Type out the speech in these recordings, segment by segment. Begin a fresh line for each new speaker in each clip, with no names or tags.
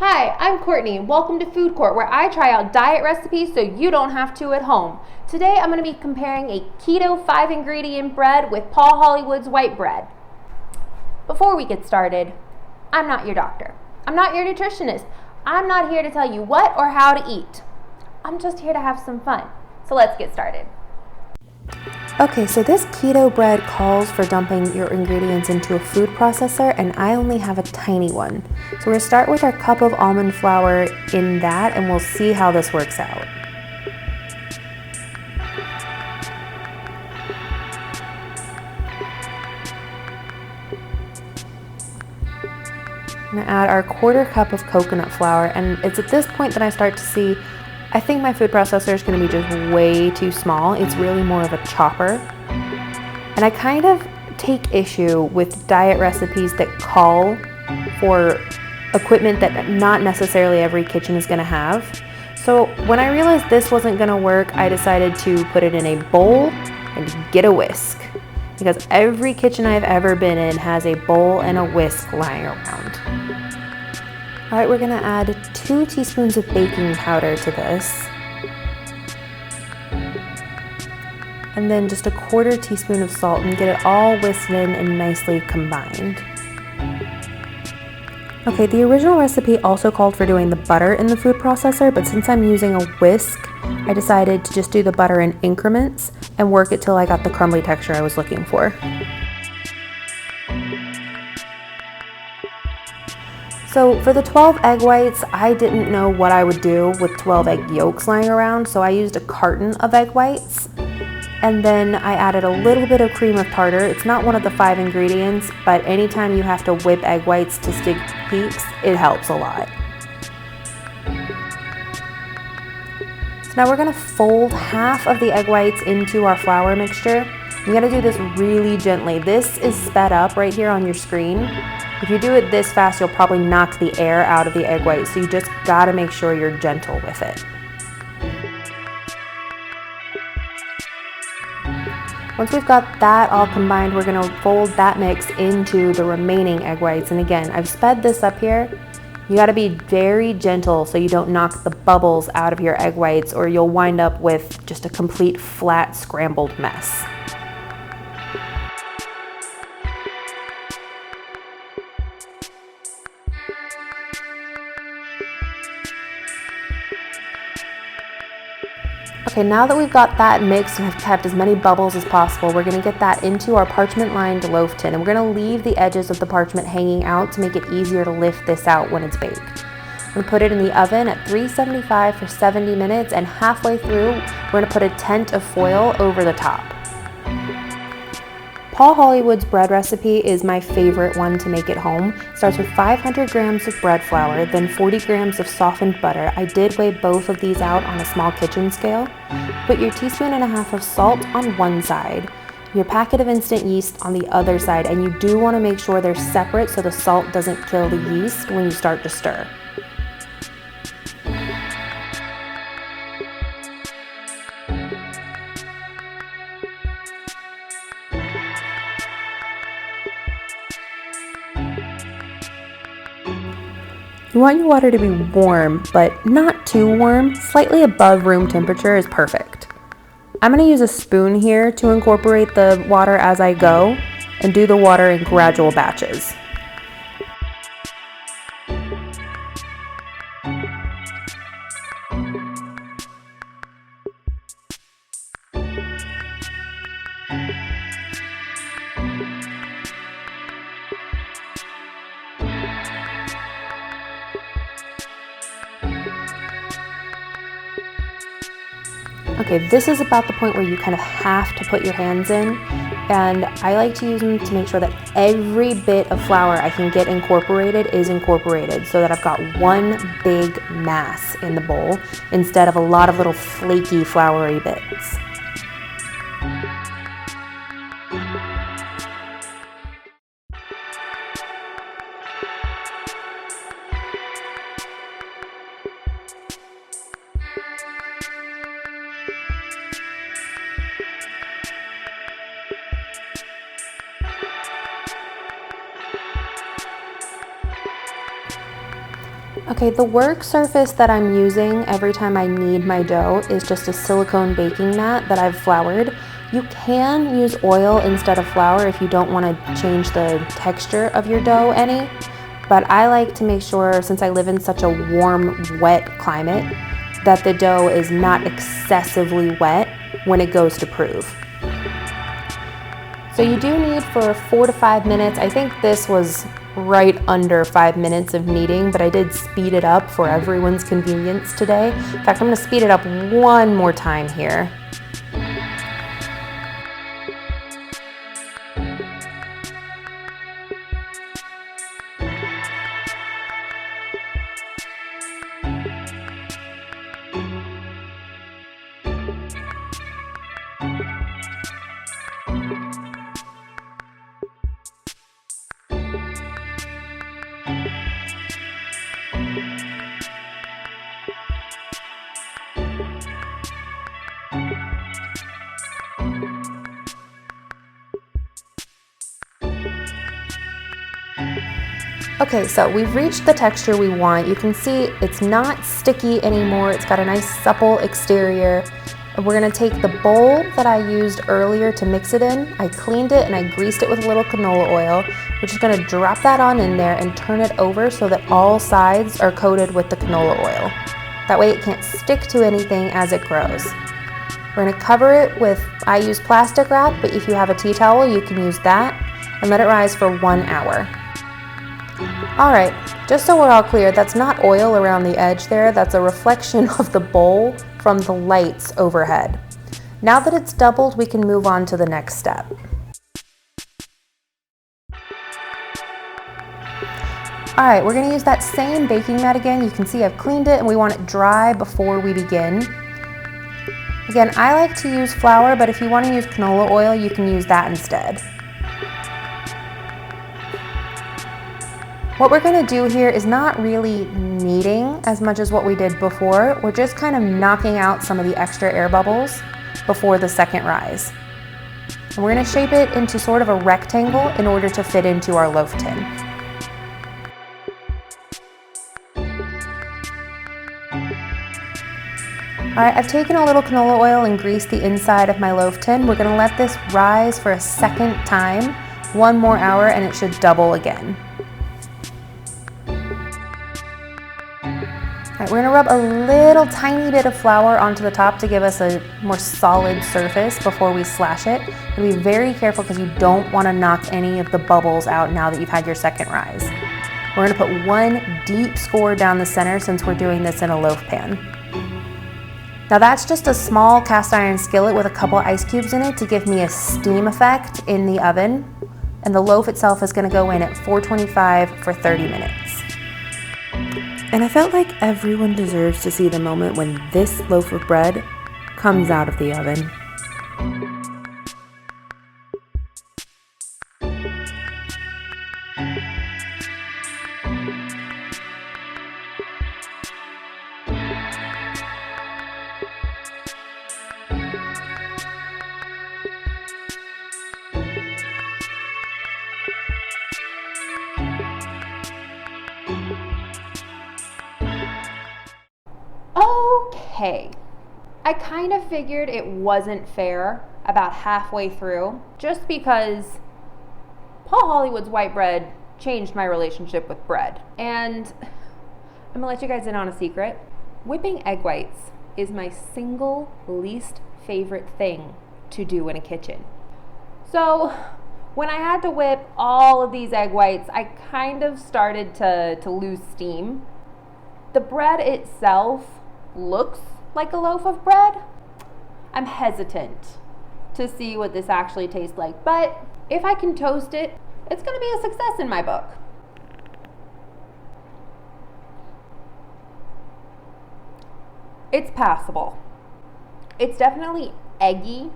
Hi, I'm Courtney. Welcome to Food Court, where I try out diet recipes so you don't have to at home. Today I'm going to be comparing a keto 5-ingredient bread with Paul Hollywood's white bread. Before we get started, I'm not your doctor. I'm not your nutritionist. I'm not here to tell you what or how to eat. I'm just here to have some fun. So let's get started.
Okay, so this keto bread calls for dumping your ingredients into a food processor, and I only have a tiny one. So we're going to start with our cup of almond flour in that, and we'll see how this works out. I'm going to add our 1/4 cup of coconut flour, and it's at this point that I start to see, I think my food processor is going to be just way too small. It's really more of a chopper. And I kind of take issue with diet recipes that call for equipment that not necessarily every kitchen is going to have. So when I realized this wasn't going to work, I decided to put it in a bowl and get a whisk. Because every kitchen I've ever been in has a bowl and a whisk lying around. All right, we're going to add 2 teaspoons of baking powder to this. And then just a 1/4 teaspoon of salt, and get it all whisked in and nicely combined. Okay, the original recipe also called for doing the butter in the food processor, but since I'm using a whisk, I decided to just do the butter in increments and work it till I got the crumbly texture I was looking for. So for the 12 egg whites, I didn't know what I would do with 12 egg yolks lying around, so I used a carton of egg whites. And then I added a little bit of cream of tartar. It's not one of the 5 ingredients, but anytime you have to whip egg whites to stick peaks, it helps a lot. So now we're gonna fold half of the egg whites into our flour mixture. You gotta do this really gently. This is sped up right here on your screen. If you do it this fast, you'll probably knock the air out of the egg whites, so you just gotta make sure you're gentle with it. Once we've got that all combined, we're gonna fold that mix into the remaining egg whites. And again, I've sped this up here. You gotta be very gentle so you don't knock the bubbles out of your egg whites, or you'll wind up with just a complete flat scrambled mess. Okay, now that we've got that mixed and have kept as many bubbles as possible, we're gonna get that into our parchment-lined loaf tin, and we're gonna leave the edges of the parchment hanging out to make it easier to lift this out when it's baked. We're gonna put it in the oven at 375 for 70 minutes, and halfway through, we're gonna put a tent of foil over the top. Paul Hollywood's bread recipe is my favorite one to make at home. It starts with 500 grams of bread flour, then 40 grams of softened butter. I did weigh both of these out on a small kitchen scale. Put your 1.5 teaspoons of salt on one side, your packet of instant yeast on the other side, and you do want to make sure they're separate so the salt doesn't kill the yeast when you start to stir. You want your water to be warm, but not too warm. Slightly above room temperature is perfect. I'm going to use a spoon here to incorporate the water as I go and do the water in gradual batches. Okay, this is about the point where you kind of have to put your hands in, and I like to use them to make sure that every bit of flour I can get incorporated is incorporated, so that I've got one big mass in the bowl instead of a lot of little flaky floury bits. Okay, the work surface that I'm using every time I knead my dough is just a silicone baking mat that I've floured. You can use oil instead of flour if you don't want to change the texture of your dough any, but I like to make sure, since I live in such a warm, wet climate, that the dough is not excessively wet when it goes to prove. So you do need for 4 to 5 minutes. I think this was right under 5 minutes of kneading, but I did speed it up for everyone's convenience today. In fact, I'm going to speed it up one more time here. Okay, so we've reached the texture we want. You can see it's not sticky anymore. It's got a nice supple exterior. And we're gonna take the bowl that I used earlier to mix it in. I cleaned it and I greased it with a little canola oil. We're just gonna drop that on in there and turn it over so that all sides are coated with the canola oil. That way it can't stick to anything as it grows. We're gonna cover it with, I use plastic wrap, but if you have a tea towel, you can use that, and let it rise for 1 hour. All right, just so we're all clear, that's not oil around the edge there, that's a reflection of the bowl from the lights overhead. Now that it's doubled, we can move on to the next step. All right, we're gonna use that same baking mat again. You can see I've cleaned it and we want it dry before we begin. Again, I like to use flour, but if you wanna use canola oil, you can use that instead. What we're gonna do here is not really kneading as much as what we did before. We're just kind of knocking out some of the extra air bubbles before the second rise. And we're gonna shape it into sort of a rectangle in order to fit into our loaf tin. All right, I've taken a little canola oil and greased the inside of my loaf tin. We're gonna let this rise for a second time, 1 more hour, and it should double again. All right, we're gonna rub a little tiny bit of flour onto the top to give us a more solid surface before we slash it. And be very careful because you don't wanna knock any of the bubbles out now that you've had your second rise. We're gonna put 1 deep score down the center since we're doing this in a loaf pan. Now that's just a small cast iron skillet with a couple ice cubes in it to give me a steam effect in the oven. And the loaf itself is gonna go in at 425 for 30 minutes. And I felt like everyone deserves to see the moment when this loaf of bread comes out of the oven.
Okay, I kind of figured it wasn't fair about halfway through, just because Paul Hollywood's white bread changed my relationship with bread. And I'm gonna let you guys in on a secret. Whipping egg whites is my single least favorite thing to do in a kitchen. So when I had to whip all of these egg whites, I kind of started to lose steam. The bread itself looks like a loaf of bread. I'm hesitant to see what this actually tastes like, but if I can toast it, it's gonna be a success in my book. It's passable. It's definitely eggy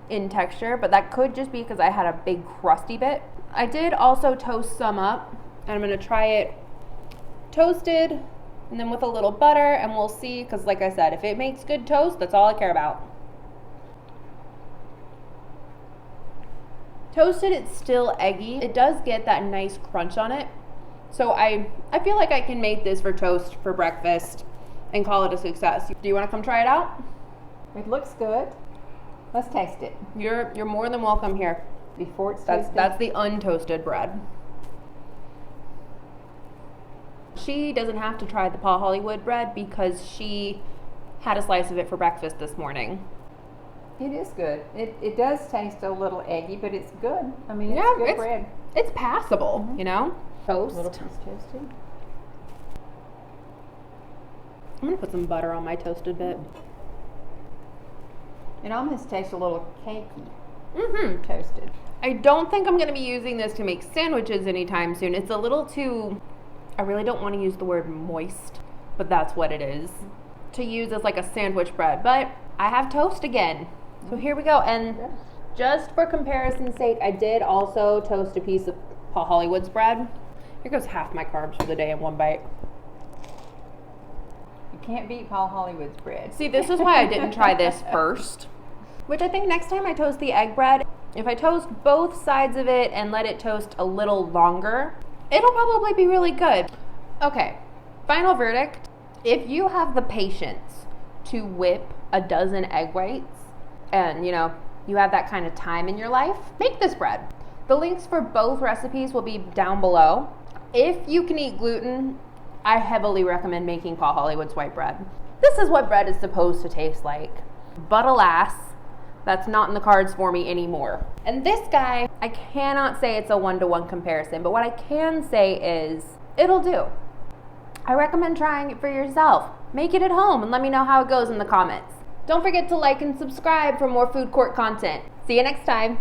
in texture, but that could just be because I had a big crusty bit. I did also toast some up, and I'm gonna try it toasted and then with a little butter, and we'll see, because like I said, if it makes good toast, that's all I care about. Toasted, it's still eggy. It does get that nice crunch on it, So I feel like I can make this for toast for breakfast and call it a success. Do you want to come try it out?
It looks good. Let's taste it.
You're more than welcome here.
Before it's toasted.
That's the untoasted bread. She doesn't have to try the Paul Hollywood bread because she had a slice of it for breakfast this morning.
It is good. It does taste a little eggy, but it's good. I mean, it's good bread.
It's passable, you know? Toast.
A little piece toasted.
I'm going to put some butter on my toasted bit.
It almost tastes a little cakey.
Mm-hmm.
Toasted.
I don't think I'm going to be using this to make sandwiches anytime soon. It's a little too, I really don't want to use the word moist, but that's what it is. To use as like a sandwich bread, but I have toast again. So here we go. And just for comparison's sake, I did also toast a piece of Paul Hollywood's bread. Here goes half my carbs for the day in one bite.
You can't beat Paul Hollywood's bread.
See, this is why I didn't try this first. Which I think next time I toast the egg bread, if I toast both sides of it and let it toast a little longer, it'll probably be really good. Okay, final verdict. If you have the patience to whip a dozen egg whites and, you know, you have that kind of time in your life, make this bread. The links for both recipes will be down below. If you can eat gluten, I heavily recommend making Paul Hollywood's white bread. This is what bread is supposed to taste like. But alas, that's not in the cards for me anymore. And this guy, I cannot say it's a one-to-one comparison, but what I can say is it'll do. I recommend trying it for yourself. Make it at home and let me know how it goes in the comments. Don't forget to like and subscribe for more food court content. See you next time.